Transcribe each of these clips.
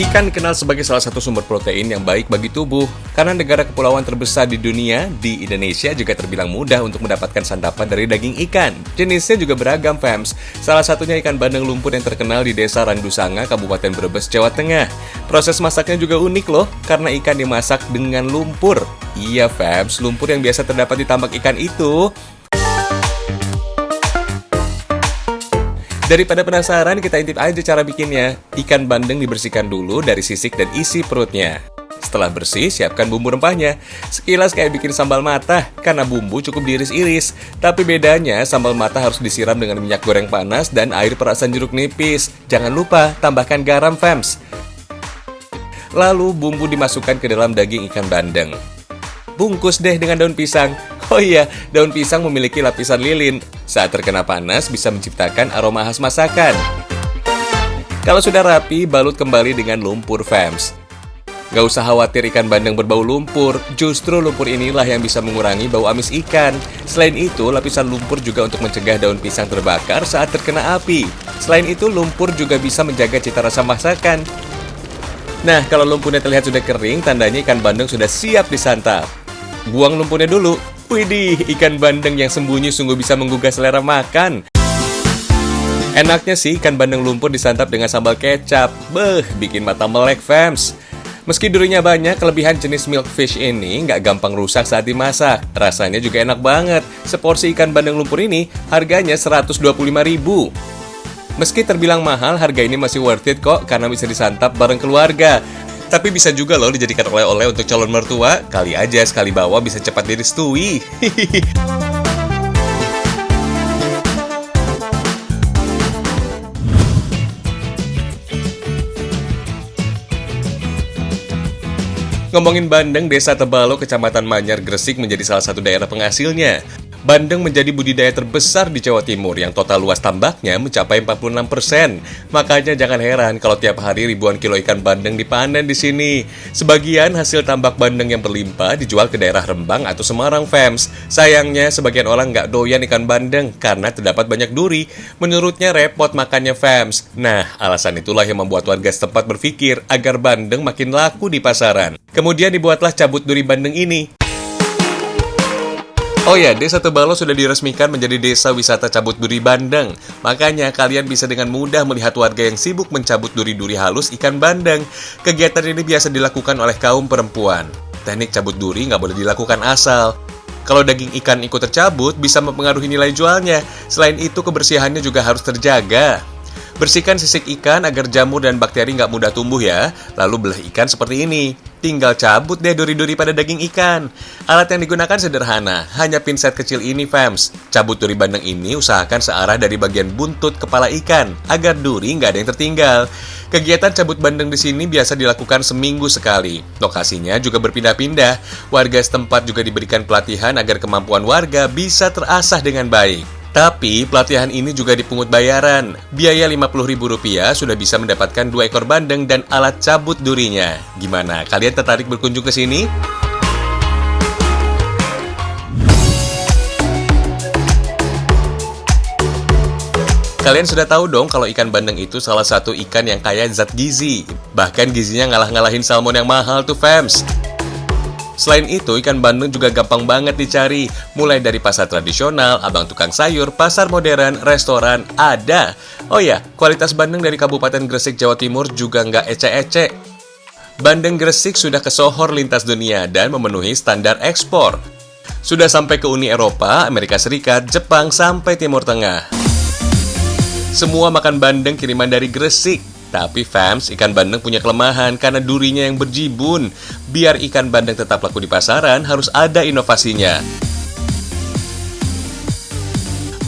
Ikan dikenal sebagai salah satu sumber protein yang baik bagi tubuh. Karena negara kepulauan terbesar di dunia, di Indonesia juga terbilang mudah untuk mendapatkan santapan dari daging ikan. Jenisnya juga beragam, fams. Salah satunya ikan bandeng lumpur yang terkenal di Desa Randusanga, Kabupaten Brebes, Jawa Tengah. Proses masaknya juga unik loh, karena ikan dimasak dengan lumpur. Iya, fams, lumpur yang biasa terdapat di tambak ikan itu. Daripada penasaran, kita intip aja cara bikinnya. Ikan bandeng dibersihkan dulu dari sisik dan isi perutnya. Setelah bersih, siapkan bumbu rempahnya. Sekilas kayak bikin sambal matah, karena bumbu cukup diiris-iris. Tapi bedanya, sambal matah harus disiram dengan minyak goreng panas dan air perasan jeruk nipis. Jangan lupa, tambahkan garam, fams. Lalu, bumbu dimasukkan ke dalam daging ikan bandeng. Bungkus deh dengan daun pisang. Oh iya, daun pisang memiliki lapisan lilin. Saat terkena panas, bisa menciptakan aroma khas masakan. Kalau sudah rapi, balut kembali dengan lumpur, fams. Gak usah khawatir ikan bandeng berbau lumpur, justru lumpur inilah yang bisa mengurangi bau amis ikan. Selain itu, lapisan lumpur juga untuk mencegah daun pisang terbakar saat terkena api. Selain itu, lumpur juga bisa menjaga cita rasa masakan. Nah, kalau lumpurnya terlihat sudah kering, tandanya ikan bandeng sudah siap disantap. Buang lumpurnya dulu. Widih, ikan bandeng yang sembunyi sungguh bisa menggugah selera makan. Enaknya sih ikan bandeng lumpur disantap dengan sambal kecap. Beuh, bikin mata melek, fams. Meski durinya banyak, kelebihan jenis milkfish ini nggak gampang rusak saat dimasak. Rasanya juga enak banget. Seporsi ikan bandeng lumpur ini harganya Rp125.000. Meski terbilang mahal, harga ini masih worth it kok karena bisa disantap bareng keluarga. Tapi bisa juga loh dijadikan oleh-oleh untuk calon mertua. Kali aja sekali bawa bisa cepat direstui. Ngomongin bandeng, Desa Tebalo, Kecamatan Manyar, Gresik menjadi salah satu daerah penghasilnya. Bandeng menjadi budidaya terbesar di Jawa Timur yang total luas tambaknya mencapai 46%. Makanya jangan heran kalau tiap hari ribuan kilo ikan bandeng dipanen di sini. Sebagian hasil tambak bandeng yang berlimpah dijual ke daerah Rembang atau Semarang, fams. Sayangnya sebagian orang nggak doyan ikan bandeng karena terdapat banyak duri. Menurutnya repot makannya, fams. Nah, alasan itulah yang membuat warga setempat berpikir agar bandeng makin laku di pasaran. Kemudian dibuatlah cabut duri bandeng ini. Oh ya, Desa Tebalo sudah diresmikan menjadi desa wisata cabut duri bandeng. Makanya kalian bisa dengan mudah melihat warga yang sibuk mencabut duri-duri halus ikan bandeng. Kegiatan ini biasa dilakukan oleh kaum perempuan. Teknik cabut duri nggak boleh dilakukan asal. Kalau daging ikan ikut tercabut, bisa mempengaruhi nilai jualnya. Selain itu, kebersihannya juga harus terjaga. Bersihkan sisik ikan agar jamur dan bakteri nggak mudah tumbuh ya. Lalu belah ikan seperti ini. Tinggal cabut deh duri-duri pada daging ikan. Alat yang digunakan sederhana, hanya pinset kecil ini, fams. Cabut duri bandeng ini usahakan searah dari bagian buntut kepala ikan, agar duri nggak ada yang tertinggal. Kegiatan cabut bandeng di sini biasa dilakukan seminggu sekali. Lokasinya juga berpindah-pindah. Warga setempat juga diberikan pelatihan agar kemampuan warga bisa terasah dengan baik. Tapi pelatihan ini juga dipungut bayaran. Biaya Rp50.000 sudah bisa mendapatkan 2 ekor bandeng dan alat cabut durinya. Gimana? Kalian tertarik berkunjung ke sini? Kalian sudah tahu dong kalau ikan bandeng itu salah satu ikan yang kaya zat gizi. Bahkan gizinya ngalah-ngalahin salmon yang mahal tuh, fams. Selain itu, ikan bandeng juga gampang banget dicari. Mulai dari pasar tradisional, abang tukang sayur, pasar modern, restoran, ada. Oh ya, kualitas bandeng dari Kabupaten Gresik, Jawa Timur juga nggak ecek-ecek. Bandeng Gresik sudah kesohor lintas dunia dan memenuhi standar ekspor. Sudah sampai ke Uni Eropa, Amerika Serikat, Jepang, sampai Timur Tengah. Semua makan bandeng kiriman dari Gresik. Tapi fams, ikan bandeng punya kelemahan karena durinya yang berjibun. Biar ikan bandeng tetap laku di pasaran, harus ada inovasinya.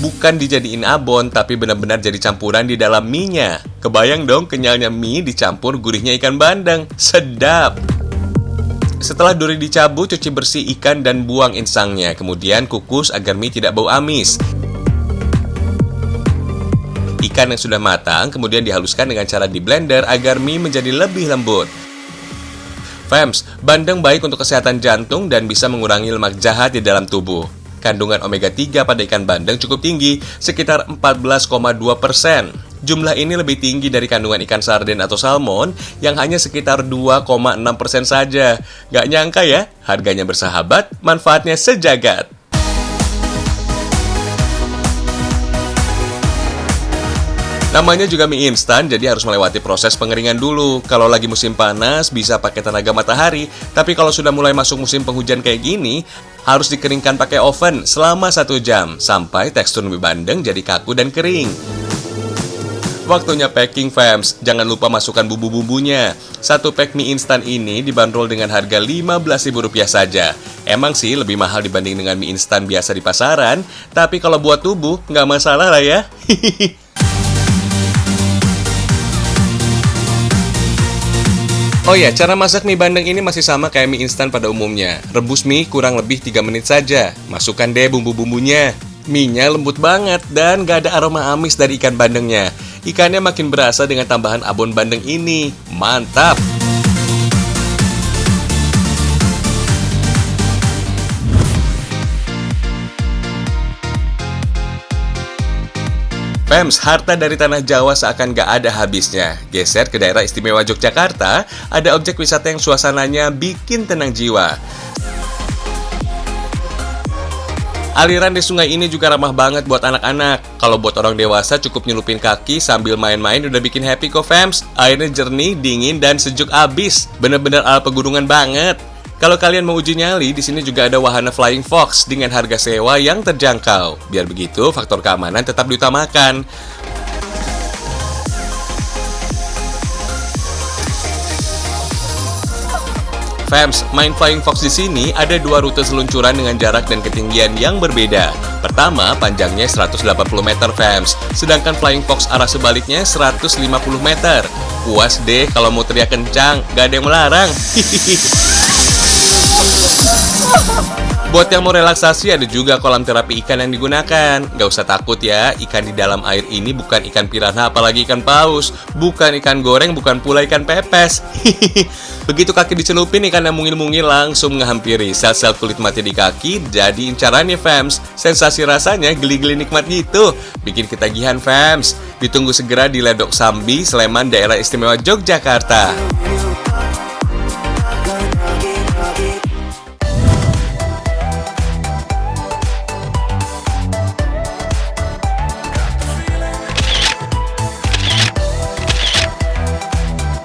Bukan dijadiin abon, tapi benar-benar jadi campuran di dalam mie-nya. Kebayang dong kenyalnya mie dicampur gurihnya ikan bandeng. Sedap! Setelah duri dicabut, cuci bersih ikan dan buang insangnya. Kemudian kukus agar mie tidak bau amis. Ikan yang sudah matang kemudian dihaluskan dengan cara di blender agar mie menjadi lebih lembut. Fams, bandeng baik untuk kesehatan jantung dan bisa mengurangi lemak jahat di dalam tubuh. Kandungan omega 3 pada ikan bandeng cukup tinggi, sekitar 14,2%. Jumlah ini lebih tinggi dari kandungan ikan sarden atau salmon yang hanya sekitar 2,6% saja. Gak nyangka ya, harganya bersahabat, manfaatnya sejagat. Namanya juga mie instan, jadi harus melewati proses pengeringan dulu. Kalau lagi musim panas, bisa pakai tenaga matahari. Tapi kalau sudah mulai masuk musim penghujan kayak gini, harus dikeringkan pakai oven selama 1 jam, sampai tekstur mie bandeng jadi kaku dan kering. Waktunya packing, fams. Jangan lupa masukkan bumbu-bumbunya. 1 pack mie instan ini dibanderol dengan harga Rp15.000 saja. Emang sih lebih mahal dibanding dengan mie instan biasa di pasaran, tapi kalau buat tubuh, nggak masalah lah ya. Oh ya, cara masak mie bandeng ini masih sama kayak mie instan pada umumnya. Rebus mie kurang lebih 3 menit saja. Masukkan deh bumbu-bumbunya. Mie-nya lembut banget dan gak ada aroma amis dari ikan bandengnya. Ikannya makin berasa dengan tambahan abon bandeng ini. Mantap! Fams, harta dari tanah Jawa seakan gak ada habisnya. Geser ke daerah istimewa Yogyakarta, ada objek wisata yang suasananya bikin tenang jiwa. Aliran di sungai ini juga ramah banget buat anak-anak. Kalau buat orang dewasa cukup nyelupin kaki sambil main-main udah bikin happy kok, Fams. Airnya jernih, dingin, dan sejuk abis. Bener-bener ala pegunungan banget. Kalau kalian mau uji nyali, di sini juga ada wahana Flying Fox dengan harga sewa yang terjangkau. Biar begitu, faktor keamanan tetap diutamakan. Fams, main Flying Fox di sini ada 2 rute seluncuran dengan jarak dan ketinggian yang berbeda. Pertama, panjangnya 180 meter, Fams. Sedangkan Flying Fox arah sebaliknya 150 meter. Puas deh kalau mau teriak kencang, gak ada yang melarang. Buat yang mau relaksasi, ada juga kolam terapi ikan yang digunakan. Gak usah takut ya, ikan di dalam air ini bukan ikan piranha apalagi ikan paus. Bukan ikan goreng, bukan pula ikan pepes. Begitu kaki dicelupin, ikan yang mungil-mungil langsung menghampiri sel-sel kulit mati di kaki. Jadi incarannya, Fams. Sensasi rasanya geli-geli nikmat gitu. Bikin ketagihan, Fams. Ditunggu segera di Ledok Sambi, Sleman, daerah istimewa Yogyakarta.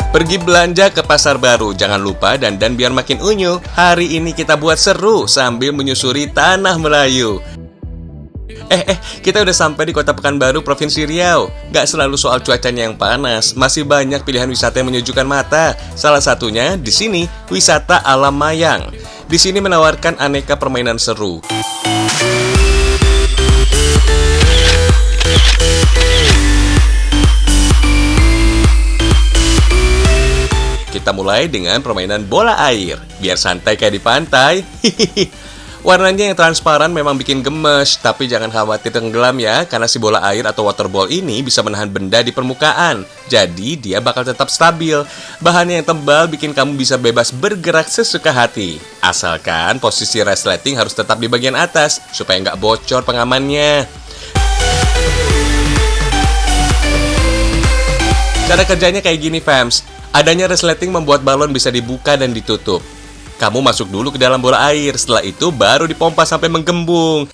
Pergi belanja ke pasar baru, jangan lupa dandan biar makin unyu. Hari ini kita buat seru sambil menyusuri tanah Melayu. Kita udah sampai di Kota Pekanbaru, Provinsi Riau. Gak selalu soal cuacanya yang panas, masih banyak pilihan wisata yang menyejukkan mata. Salah satunya di sini, wisata alam Mayang. Di sini menawarkan aneka permainan seru. Kita mulai dengan permainan bola air, biar santai kayak di pantai. Warnanya yang transparan memang bikin gemes, tapi jangan khawatir tenggelam ya, karena si bola air atau waterball ini bisa menahan benda di permukaan. Jadi dia bakal tetap stabil. Bahannya yang tebal bikin kamu bisa bebas bergerak sesuka hati. Asalkan posisi resleting harus tetap di bagian atas, supaya nggak bocor pengamannya. Cara kerjanya kayak gini, Fams. Adanya resleting membuat balon bisa dibuka dan ditutup. Kamu masuk dulu ke dalam bola air, setelah itu baru dipompa sampai menggembung.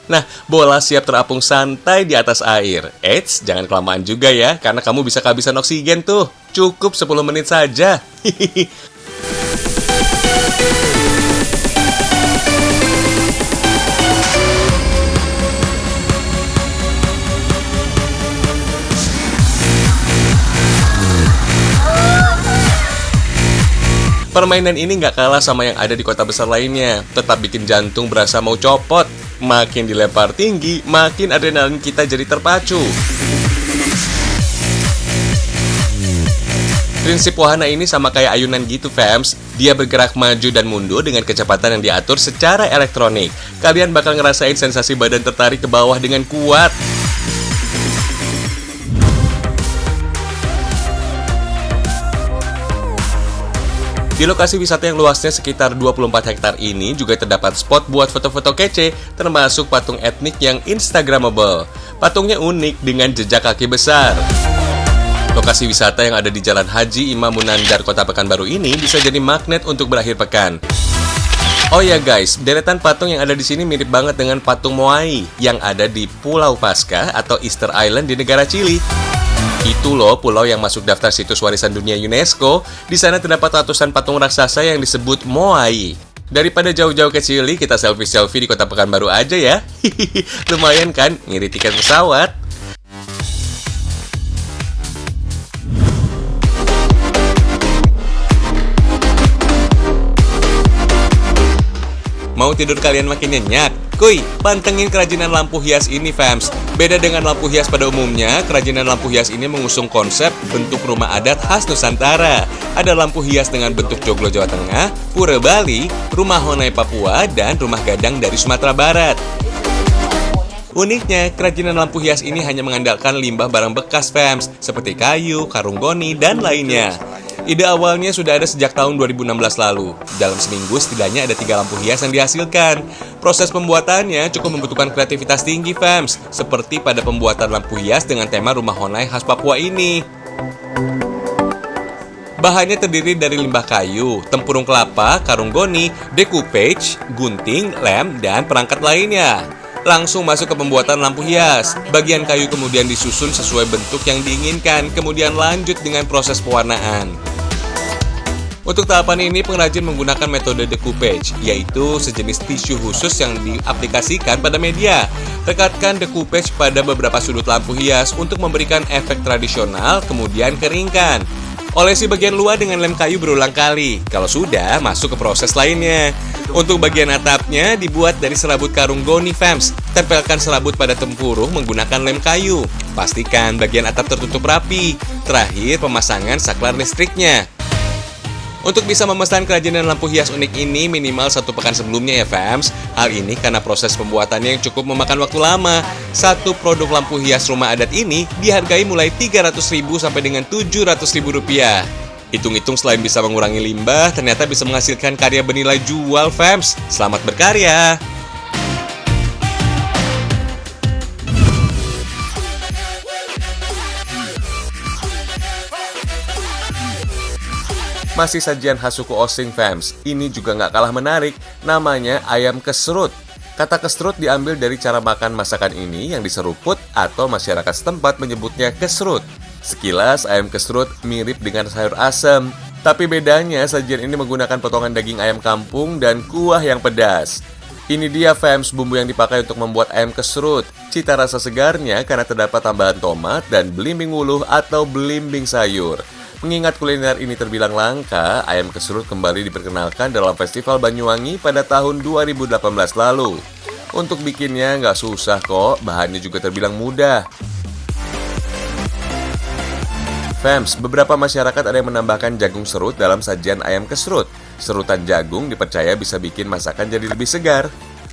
Nah, bola siap terapung santai di atas air. Eits, jangan kelamaan juga ya, karena kamu bisa kehabisan oksigen tuh. Cukup 10 menit saja. Permainan ini nggak kalah sama yang ada di kota besar lainnya. Tetap bikin jantung berasa mau copot. Makin dilempar tinggi, makin adrenalin kita jadi terpacu. Prinsip wahana ini sama kayak ayunan gitu, Fams. Dia bergerak maju dan mundur dengan kecepatan yang diatur secara elektronik. Kalian bakal ngerasain sensasi badan tertarik ke bawah dengan kuat. Di lokasi wisata yang luasnya sekitar 24 hektar ini juga terdapat spot buat foto-foto kece, termasuk patung etnik yang instagramable. Patungnya unik dengan jejak kaki besar. Lokasi wisata yang ada di Jalan Haji Imam Munandar, Kota Pekanbaru ini bisa jadi magnet untuk berakhir pekan. Oh ya guys, deretan patung yang ada di sini mirip banget dengan patung Moai yang ada di Pulau Pasca atau Easter Island di negara Chili. Itu loh pulau yang masuk daftar situs warisan dunia UNESCO. Di sana terdapat ratusan patung raksasa yang disebut Moai. Daripada jauh-jauh ke Chili, kita selfie-selfie di Kota Pekanbaru aja ya. Lumayan kan, ngirit tiket pesawat. Mau tidur kalian makin nyenyak? Kuy, pantengin kerajinan lampu hias ini fams. Beda dengan lampu hias pada umumnya, kerajinan lampu hias ini mengusung konsep bentuk rumah adat khas Nusantara. Ada lampu hias dengan bentuk joglo Jawa Tengah, pura Bali, rumah Honai Papua, dan rumah gadang dari Sumatera Barat. Uniknya, kerajinan lampu hias ini hanya mengandalkan limbah barang bekas fams, seperti kayu, karung goni, dan lainnya. Ide awalnya sudah ada sejak tahun 2016 lalu. Dalam seminggu setidaknya ada 3 lampu hias yang dihasilkan. Proses pembuatannya cukup membutuhkan kreativitas tinggi fams, seperti pada pembuatan lampu hias dengan tema rumah Honai khas Papua ini. Bahannya terdiri dari limbah kayu, tempurung kelapa, karung goni, decoupage, gunting, lem, dan perangkat lainnya. Langsung masuk ke pembuatan lampu hias. Bagian kayu kemudian disusun sesuai bentuk yang diinginkan, kemudian lanjut dengan proses pewarnaan. Untuk tahapan ini, pengrajin menggunakan metode decoupage, yaitu sejenis tisu khusus yang diaplikasikan pada media. Rekatkan decoupage pada beberapa sudut lampu hias untuk memberikan efek tradisional, kemudian keringkan. Olesi bagian luar dengan lem kayu berulang kali. Kalau sudah, masuk ke proses lainnya. Untuk bagian atapnya dibuat dari serabut karung goni fams. Tempelkan serabut pada tempurung menggunakan lem kayu. Pastikan bagian atap tertutup rapi. Terakhir, pemasangan saklar listriknya. Untuk bisa memesan kerajinan lampu hias unik ini minimal 1 pekan sebelumnya ya fams. Hal ini karena proses pembuatannya yang cukup memakan waktu lama. Satu produk lampu hias rumah adat ini dihargai mulai Rp300.000 sampai dengan Rp700.000. Hitung-hitung selain bisa mengurangi limbah, ternyata bisa menghasilkan karya bernilai jual fams. Selamat berkarya! Masih sajian khas suku Osing fams, ini juga nggak kalah menarik, namanya ayam kesrut. Kata kesrut diambil dari cara makan masakan ini yang diseruput atau masyarakat setempat menyebutnya kesrut. Sekilas ayam kesrut mirip dengan sayur asem, tapi bedanya sajian ini menggunakan potongan daging ayam kampung dan kuah yang pedas. Ini dia fams bumbu yang dipakai untuk membuat ayam kesrut. Cita rasa segarnya karena terdapat tambahan tomat dan belimbing wuluh atau belimbing sayur. Mengingat kuliner ini terbilang langka, ayam kesrut kembali diperkenalkan dalam Festival Banyuwangi pada tahun 2018 lalu. Untuk bikinnya nggak susah kok, bahannya juga terbilang mudah. Fams, beberapa masyarakat ada yang menambahkan jagung serut dalam sajian ayam kesrut. Serutan jagung dipercaya bisa bikin masakan jadi lebih segar.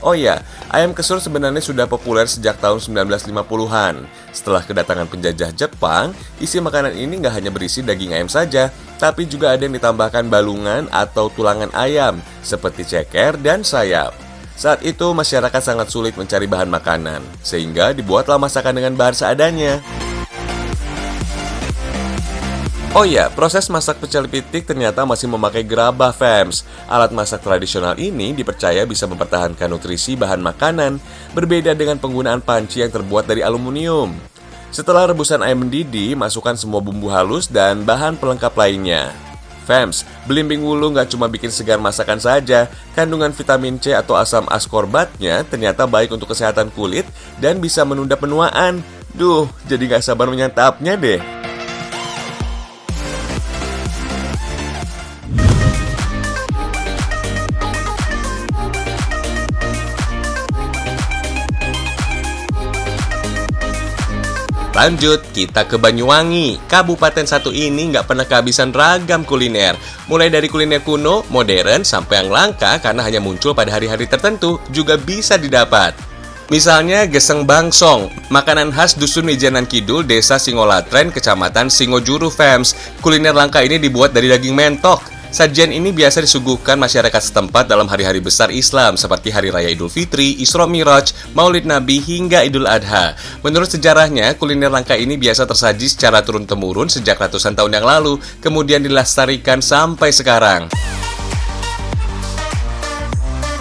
Oh ya, ayam kesrut sebenarnya sudah populer sejak tahun 1950-an. Setelah kedatangan penjajah Jepang, isi makanan ini nggak hanya berisi daging ayam saja, tapi juga ada yang ditambahkan balungan atau tulangan ayam, seperti ceker dan sayap. Saat itu, masyarakat sangat sulit mencari bahan makanan, sehingga dibuatlah masakan dengan bahan seadanya. Oh ya, proses masak pecel pitik ternyata masih memakai gerabah fams. Alat masak tradisional ini dipercaya bisa mempertahankan nutrisi bahan makanan, berbeda dengan penggunaan panci yang terbuat dari aluminium. Setelah rebusan ayam mendidih, masukkan semua bumbu halus dan bahan pelengkap lainnya. Fams, belimbing wulu nggak cuma bikin segar masakan saja, kandungan vitamin C atau asam askorbatnya ternyata baik untuk kesehatan kulit dan bisa menunda penuaan. Duh, jadi nggak sabar menyantapnya deh. Lanjut, kita ke Banyuwangi. Kabupaten satu ini nggak pernah kehabisan ragam kuliner. Mulai dari kuliner kuno, modern, sampai yang langka karena hanya muncul pada hari-hari tertentu, juga bisa didapat. Misalnya geseng bangsong, makanan khas Dusun Wijanan Kidul, Desa Singolatren, Kecamatan Singojuru fams. Kuliner langka ini dibuat dari daging mentok. Sajian ini biasa disuguhkan masyarakat setempat dalam hari-hari besar Islam seperti Hari Raya Idul Fitri, Isra Miraj, Maulid Nabi, hingga Idul Adha. Menurut sejarahnya, kuliner langka ini biasa tersaji secara turun-temurun sejak ratusan tahun yang lalu, kemudian dilestarikan sampai sekarang.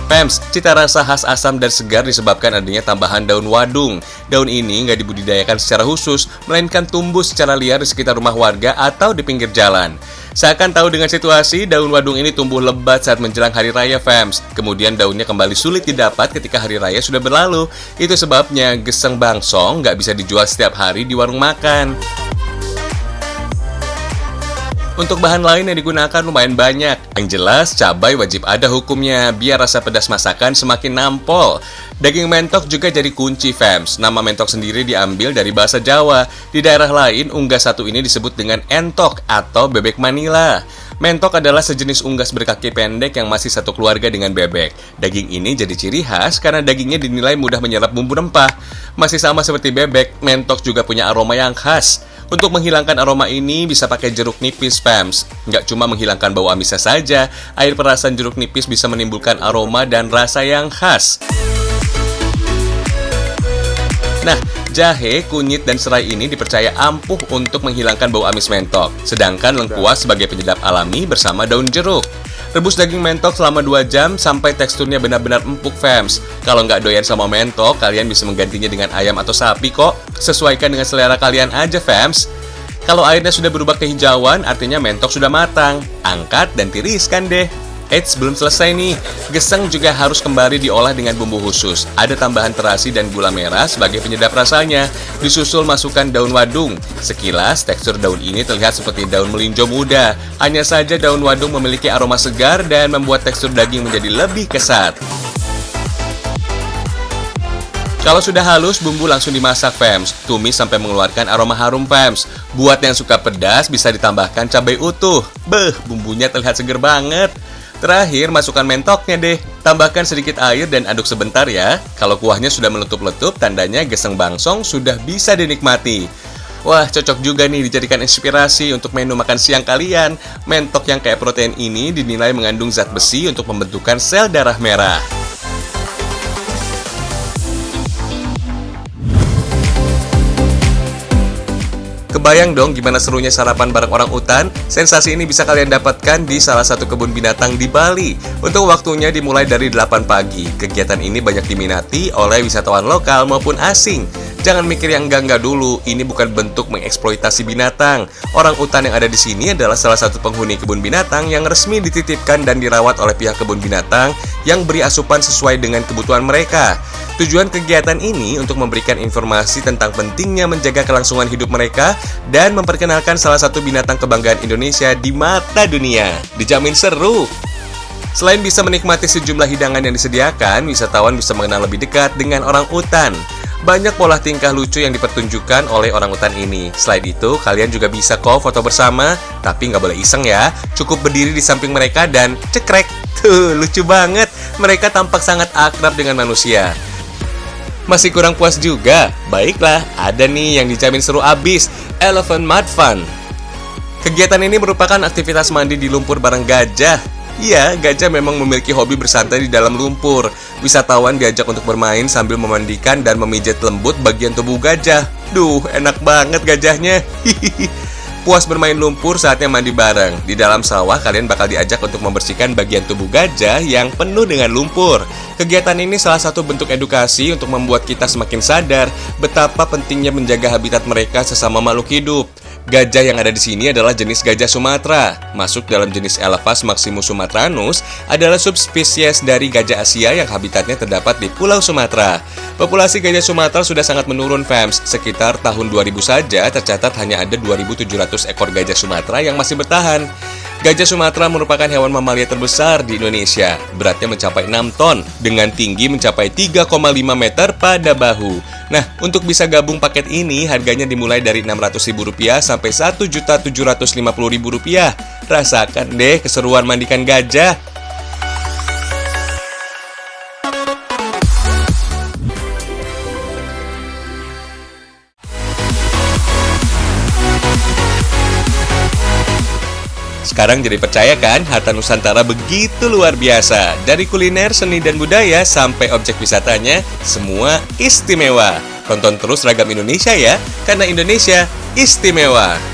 Pems, cita rasa khas asam dan segar disebabkan adanya tambahan daun wadung. Daun ini nggak dibudidayakan secara khusus, melainkan tumbuh secara liar di sekitar rumah warga atau di pinggir jalan. Seakan tahu dengan situasi, daun wadung ini tumbuh lebat saat menjelang Hari Raya, Fems. Kemudian daunnya kembali sulit didapat ketika Hari Raya sudah berlalu. Itu sebabnya geseng bangsong nggak bisa dijual setiap hari di warung makan. Untuk bahan lain yang digunakan lumayan banyak. Yang jelas, cabai wajib ada hukumnya, biar rasa pedas masakan semakin nampol. Daging mentok juga jadi kunci, Fems. Nama mentok sendiri diambil dari bahasa Jawa. Di daerah lain, unggas satu ini disebut dengan entok atau bebek Manila. Mentok adalah sejenis unggas berkaki pendek yang masih satu keluarga dengan bebek. Daging ini jadi ciri khas karena dagingnya dinilai mudah menyerap bumbu rempah. Masih sama seperti bebek, mentok juga punya aroma yang khas. Untuk menghilangkan aroma ini bisa pakai jeruk nipis, Fems. Nggak cuma menghilangkan bau amisnya saja, air perasan jeruk nipis bisa menimbulkan aroma dan rasa yang khas. Nah, jahe, kunyit, dan serai ini dipercaya ampuh untuk menghilangkan bau amis mentok. Sedangkan lengkuas sebagai penyedap alami bersama daun jeruk. Rebus daging mentok selama 2 jam sampai teksturnya benar-benar empuk, Fems. Kalau nggak doyan sama mentok, kalian bisa menggantinya dengan ayam atau sapi kok. Sesuaikan dengan selera kalian aja, Fems. Kalau airnya sudah berubah kehijauan, artinya mentok sudah matang. Angkat dan tiriskan deh. Eits, belum selesai nih. Geseng juga harus kembali diolah dengan bumbu khusus. Ada tambahan terasi dan gula merah sebagai penyedap rasanya. Disusul masukkan daun wadung. Sekilas, tekstur daun ini terlihat seperti daun melinjo muda. Hanya saja daun wadung memiliki aroma segar dan membuat tekstur daging menjadi lebih kesat. Kalau sudah halus, bumbu langsung dimasak, Fems. Tumis sampai mengeluarkan aroma harum, Fems. Buat yang suka pedas, bisa ditambahkan cabai utuh. Beuh, bumbunya terlihat seger banget. Terakhir, masukkan mentoknya deh. Tambahkan sedikit air dan aduk sebentar ya. Kalau kuahnya sudah meletup-letup, tandanya geseng bangsong sudah bisa dinikmati. Wah, cocok juga nih dijadikan inspirasi untuk menu makan siang kalian. Mentok yang kayak protein ini dinilai mengandung zat besi untuk pembentukan sel darah merah. Kebayang dong gimana serunya sarapan bareng orang utan? Sensasi ini bisa kalian dapatkan di salah satu kebun binatang di Bali. Untuk waktunya dimulai dari 8 pagi. Kegiatan ini banyak diminati oleh wisatawan lokal maupun asing. Jangan mikir yang enggak-enggak dulu, ini bukan bentuk mengeksploitasi binatang. Orang utan yang ada di sini adalah salah satu penghuni kebun binatang yang resmi dititipkan dan dirawat oleh pihak kebun binatang yang beri asupan sesuai dengan kebutuhan mereka. Tujuan kegiatan ini untuk memberikan informasi tentang pentingnya menjaga kelangsungan hidup mereka dan memperkenalkan salah satu binatang kebanggaan Indonesia di mata dunia. Dijamin seru! Selain bisa menikmati sejumlah hidangan yang disediakan, wisatawan bisa mengenal lebih dekat dengan orang utan. Banyak pola tingkah lucu yang dipertunjukkan oleh orang utan ini. Selain itu, kalian juga bisa kok foto bersama, tapi nggak boleh iseng ya. Cukup berdiri di samping mereka dan cekrek. Tuh, lucu banget. Mereka tampak sangat akrab dengan manusia. Masih kurang puas juga? Baiklah, ada nih yang dijamin seru abis, Elephant Mud Fun. Kegiatan ini merupakan aktivitas mandi di lumpur bareng gajah. Iya, gajah memang memiliki hobi bersantai di dalam lumpur. Wisatawan diajak untuk bermain sambil memandikan dan memijat lembut bagian tubuh gajah. Duh, enak banget gajahnya. Puas bermain lumpur, saatnya mandi bareng. Di dalam sawah, kalian bakal diajak untuk membersihkan bagian tubuh gajah yang penuh dengan lumpur. Kegiatan ini salah satu bentuk edukasi untuk membuat kita semakin sadar betapa pentingnya menjaga habitat mereka sesama makhluk hidup. Gajah yang ada di sini adalah jenis gajah Sumatera. Masuk dalam jenis Elephas maximus sumatranus, adalah subspesies dari gajah Asia yang habitatnya terdapat di Pulau Sumatera. Populasi gajah Sumatera sudah sangat menurun, Fems. Sekitar tahun 2000 saja tercatat hanya ada 2.700 ekor gajah Sumatera yang masih bertahan. Gajah Sumatera merupakan hewan mamalia terbesar di Indonesia. Beratnya mencapai 6 ton, dengan tinggi mencapai 3,5 meter pada bahu. Nah, untuk bisa gabung paket ini, harganya dimulai dari Rp600.000 sampai Rp1.750.000. Rasakan deh keseruan mandikan gajah. Sekarang jadi percaya kan, harta Nusantara begitu luar biasa. Dari kuliner, seni, dan budaya, sampai objek wisatanya, semua istimewa. Tonton terus Ragam Indonesia ya, karena Indonesia istimewa.